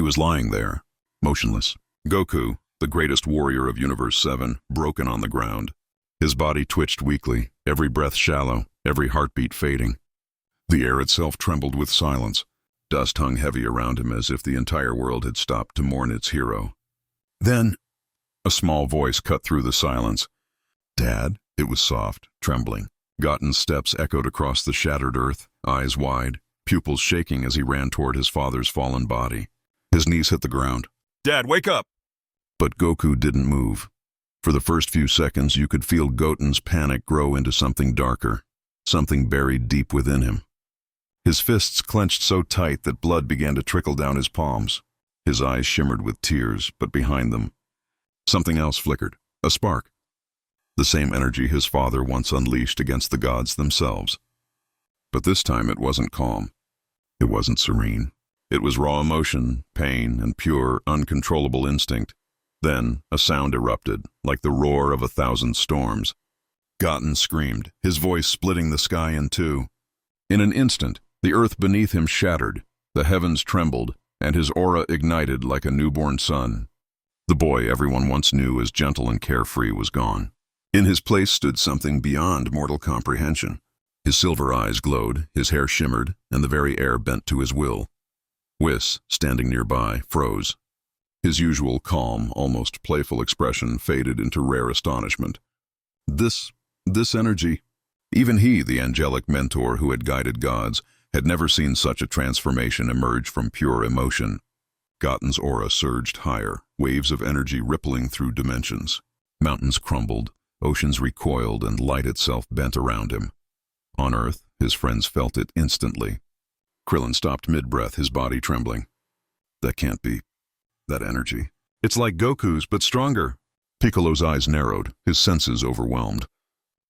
was lying there, motionless. Goku, the greatest warrior of Universe 7, broken on the ground. His body twitched weakly, every breath shallow, every heartbeat fading. The air itself trembled with silence. Dust hung heavy around him as if the entire world had stopped to mourn its hero. Then, a small voice cut through the silence. "Dad?" It was soft, trembling. Goten's steps echoed across the shattered earth, eyes wide, pupils shaking as he ran toward his father's fallen body. His knees hit the ground. "Dad, wake up!" But Goku didn't move. For the first few seconds, you could feel Goten's panic grow into something darker, something buried deep within him. His fists clenched so tight that blood began to trickle down his palms. His eyes shimmered with tears, but behind them, something else flickered, a spark. The same energy his father once unleashed against the gods themselves. But this time it wasn't calm. It wasn't serene. It was raw emotion, pain, and pure, uncontrollable instinct. Then a sound erupted, like the roar of 1,000 storms. Goten screamed, his voice splitting the sky in two. In an instant, the earth beneath him shattered, the heavens trembled, and his aura ignited like a newborn sun. The boy everyone once knew as gentle and carefree was gone. In his place stood something beyond mortal comprehension. His silver eyes glowed, his hair shimmered, and the very air bent to his will. Whis, standing nearby, froze. His usual calm, almost playful expression faded into rare astonishment. This energy. Even he, the angelic mentor who had guided gods, had never seen such a transformation emerge from pure emotion. Goten's aura surged higher, waves of energy rippling through dimensions. Mountains crumbled, oceans recoiled, and light itself bent around him. On Earth, his friends felt it instantly. Krillin stopped mid-breath, his body trembling. That can't be. That energy. It's like Goku's, but stronger. Piccolo's eyes narrowed, his senses overwhelmed.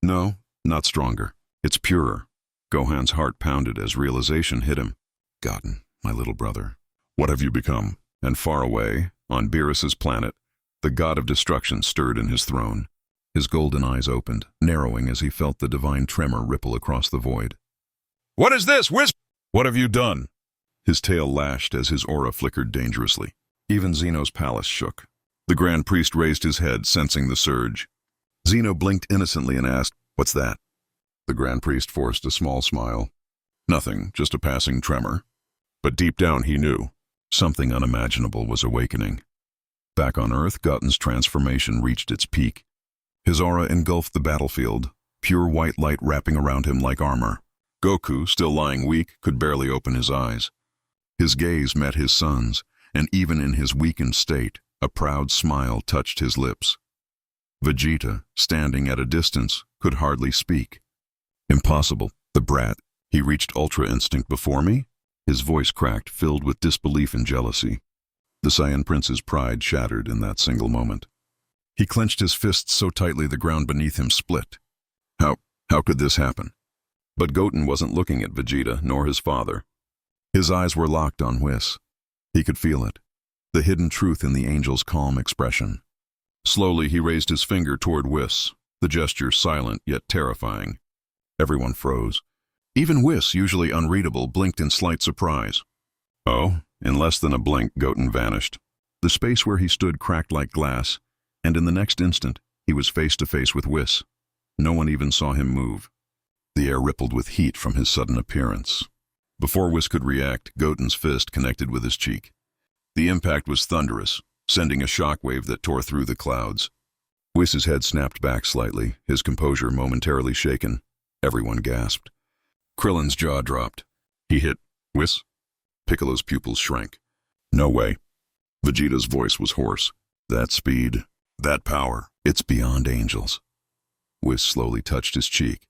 No, not stronger. It's purer. Gohan's heart pounded as realization hit him. Goten, my little brother, what have you become? And far away, on Beerus's planet, the god of destruction stirred in his throne. His golden eyes opened, narrowing as he felt the divine tremor ripple across the void. "What is this, Whis? What have you done?" His tail lashed as his aura flickered dangerously. Even Zeno's palace shook. The Grand Priest raised his head, sensing the surge. Zeno blinked innocently and asked, "What's that?" The Grand Priest forced a small smile. "Nothing, just a passing tremor." But deep down he knew. Something unimaginable was awakening. Back on Earth, Goten's transformation reached its peak. His aura engulfed the battlefield, pure white light wrapping around him like armor. Goku, still lying weak, could barely open his eyes. His gaze met his son's, and even in his weakened state, a proud smile touched his lips. Vegeta, standing at a distance, could hardly speak. "Impossible, the brat. He reached Ultra Instinct before me?" His voice cracked, filled with disbelief and jealousy. The Saiyan Prince's pride shattered in that single moment. He clenched his fists so tightly the ground beneath him split. How could this happen? But Goten wasn't looking at Vegeta, nor his father. His eyes were locked on Whis. He could feel it, the hidden truth in the angel's calm expression. Slowly he raised his finger toward Whis, the gesture silent yet terrifying. Everyone froze. Even Whis, usually unreadable, blinked in slight surprise. Oh, in less than a blink, Goten vanished. The space where he stood cracked like glass, and in the next instant, he was face to face with Whis. No one even saw him move. The air rippled with heat from his sudden appearance. Before Whis could react, Goten's fist connected with his cheek. The impact was thunderous, sending a shockwave that tore through the clouds. Whis's head snapped back slightly, his composure momentarily shaken. Everyone gasped. Krillin's jaw dropped. He hit Whis? Piccolo's pupils shrank. No way. Vegeta's voice was hoarse. That speed, that power, it's beyond angels. Whis slowly touched his cheek,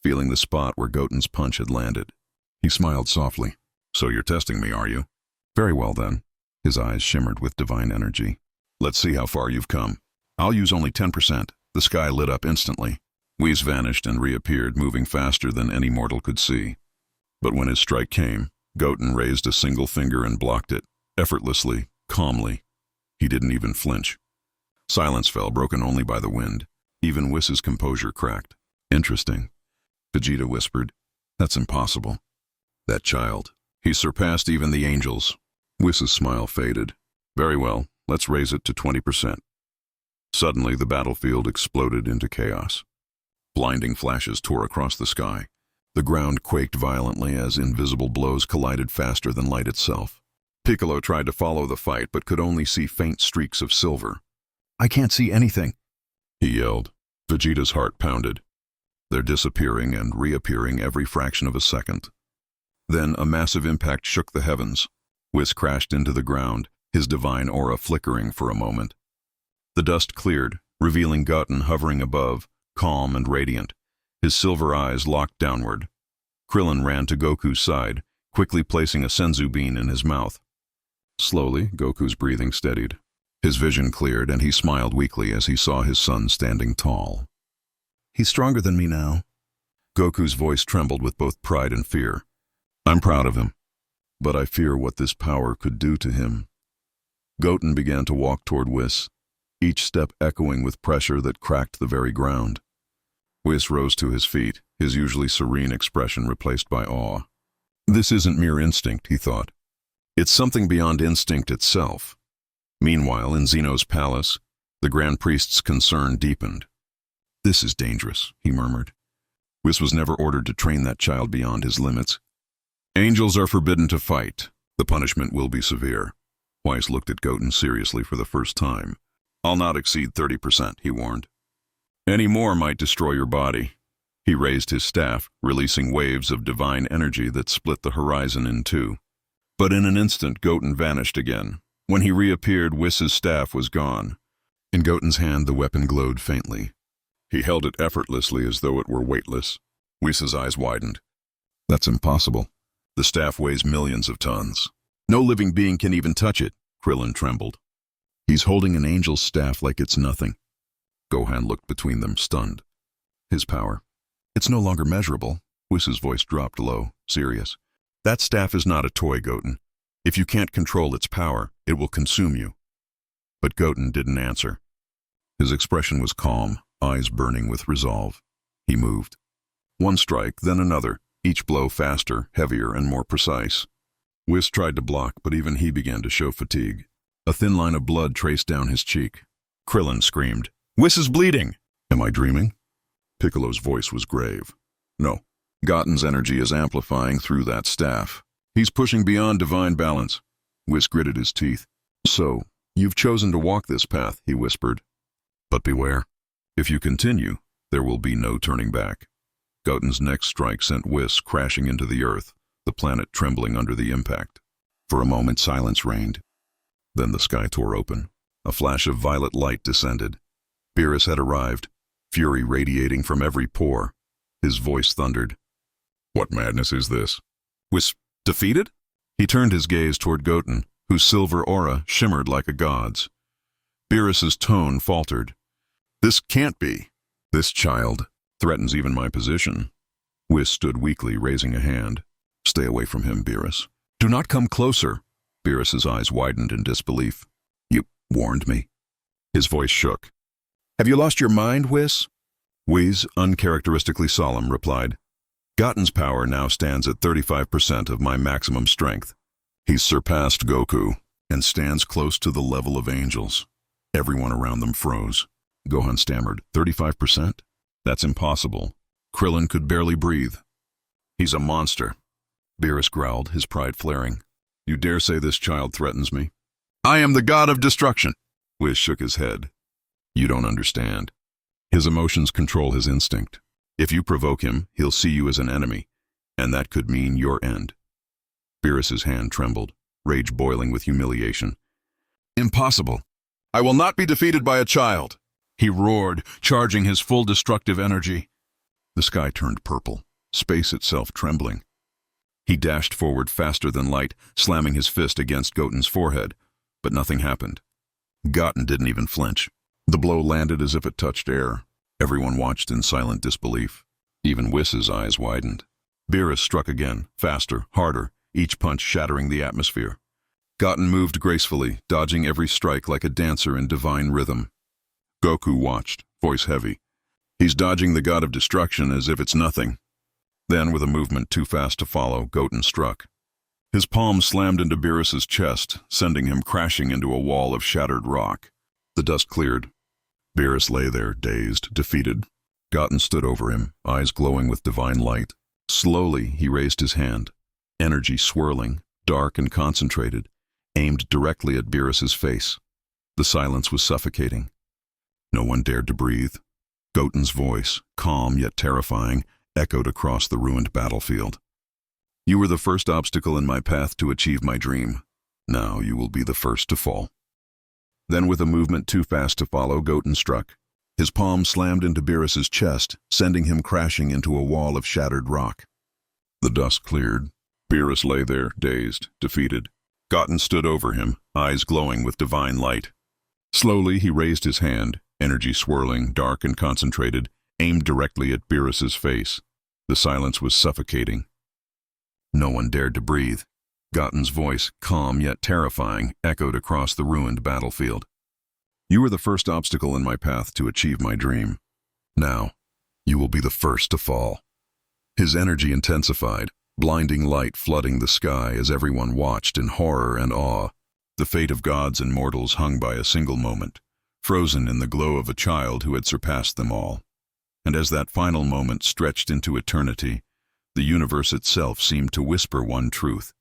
feeling the spot where Goten's punch had landed. He smiled softly. "So you're testing me, are you?" "Very well, then." His eyes shimmered with divine energy. "Let's see how far you've come." "I'll use only 10%. The sky lit up instantly. Whis vanished and reappeared, moving faster than any mortal could see. But when his strike came, Goten raised a single finger and blocked it, effortlessly, calmly. He didn't even flinch. Silence fell, broken only by the wind. Even Whis's composure cracked. "Interesting," Vegeta whispered. "That's impossible. That child, he surpassed even the angels." Whis's smile faded. Very well, let's raise it to 20%. Suddenly, the battlefield exploded into chaos. Blinding flashes tore across the sky. The ground quaked violently as invisible blows collided faster than light itself. Piccolo tried to follow the fight but could only see faint streaks of silver. "I can't see anything," he yelled. Vegeta's heart pounded. They're disappearing and reappearing every fraction of a second. Then a massive impact shook the heavens. Whis crashed into the ground, his divine aura flickering for a moment. The dust cleared, revealing Goten hovering above, calm and radiant, his silver eyes locked downward. Krillin ran to Goku's side, quickly placing a senzu bean in his mouth. Slowly, Goku's breathing steadied. His vision cleared, and he smiled weakly as he saw his son standing tall. "He's stronger than me now." Goku's voice trembled with both pride and fear. "I'm proud of him, but I fear what this power could do to him." Goten began to walk toward Whis, each step echoing with pressure that cracked the very ground. Whis rose to his feet, his usually serene expression replaced by awe. This isn't mere instinct, he thought. It's something beyond instinct itself. Meanwhile, in Zeno's palace, the Grand Priest's concern deepened. "This is dangerous," he murmured. Whis was never ordered to train that child beyond his limits. "Angels are forbidden to fight. The punishment will be severe." Whis looked at Goten seriously for the first time. "I'll not exceed 30%, he warned. "Any more might destroy your body." He raised his staff, releasing waves of divine energy that split the horizon in two. But in an instant, Goten vanished again. When he reappeared, Whis's staff was gone. In Goten's hand, the weapon glowed faintly. He held it effortlessly as though it were weightless. Whis's eyes widened. "That's impossible. The staff weighs millions of tons. No living being can even touch it." Krillin trembled. "He's holding an angel's staff like it's nothing." Gohan looked between them, stunned. "His power. It's no longer measurable." Whis's voice dropped low, serious. "That staff is not a toy, Goten. If you can't control its power, it will consume you." But Goten didn't answer. His expression was calm, eyes burning with resolve. He moved. One strike, then another, each blow faster, heavier, and more precise. Whis tried to block, but even he began to show fatigue. A thin line of blood traced down his cheek. Krillin screamed, "Whis is bleeding!" "Am I dreaming?" Piccolo's voice was grave. "No. Goten's energy is amplifying through that staff. He's pushing beyond divine balance." Whis gritted his teeth. "So, you've chosen to walk this path," he whispered. "But beware. If you continue, there will be no turning back." Goten's next strike sent Whis crashing into the earth, the planet trembling under the impact. For a moment, silence reigned. Then the sky tore open. A flash of violet light descended. Beerus had arrived, fury radiating from every pore. His voice thundered. "What madness is this? Whis defeated?" He turned his gaze toward Goten, whose silver aura shimmered like a god's. Beerus's tone faltered. "This can't be. This child threatens even my position." Whis stood weakly, raising a hand. "Stay away from him, Beerus. Do not come closer." Beerus's eyes widened in disbelief. "You warned me." His voice shook. "Have you lost your mind, Whis?" Whis, uncharacteristically solemn, replied, "Goten's power now stands at 35% of my maximum strength. He's surpassed Goku and stands close to the level of angels." Everyone around them froze. Gohan stammered, 35%? That's impossible. Krillin could barely breathe. "He's a monster." Beerus growled, his pride flaring. "You dare say this child threatens me?" "I am the god of destruction." Whis shook his head. "You don't understand. His emotions control his instinct. If you provoke him, he'll see you as an enemy, and that could mean your end." Beerus's hand trembled, rage boiling with humiliation. "Impossible. I will not be defeated by a child," he roared, charging his full destructive energy. The sky turned purple, space itself trembling. He dashed forward faster than light, slamming his fist against Goten's forehead, but nothing happened. Goten didn't even flinch. The blow landed as if it touched air. Everyone watched in silent disbelief. Even Whis's eyes widened. Beerus struck again, faster, harder, each punch shattering the atmosphere. Goten moved gracefully, dodging every strike like a dancer in divine rhythm. Goku watched, voice heavy. He's dodging the god of destruction as if it's nothing. Then, with a movement too fast to follow, Goten struck. His palm slammed into Beerus's chest, sending him crashing into a wall of shattered rock. The dust cleared. Beerus lay there, dazed, defeated. Goten stood over him, eyes glowing with divine light. Slowly, he raised his hand, energy swirling, dark and concentrated, aimed directly at Beerus's face. The silence was suffocating. No one dared to breathe. Goten's voice, calm yet terrifying, echoed across the ruined battlefield. You were the first obstacle in my path to achieve my dream. Now you will be the first to fall. Then, with a movement too fast to follow, Goten struck. His palm slammed into Beerus's chest, sending him crashing into a wall of shattered rock. The dust cleared. Beerus lay there, dazed, defeated. Goten stood over him, eyes glowing with divine light. Slowly, he raised his hand, energy swirling, dark and concentrated, aimed directly at Beerus's face. The silence was suffocating. No one dared to breathe. Goten's voice, calm yet terrifying, echoed across the ruined battlefield. You were the first obstacle in my path to achieve my dream. Now, you will be the first to fall. His energy intensified, blinding light flooding the sky as everyone watched in horror and awe. The fate of gods and mortals hung by a single moment, frozen in the glow of a child who had surpassed them all. And as that final moment stretched into eternity, the universe itself seemed to whisper one truth: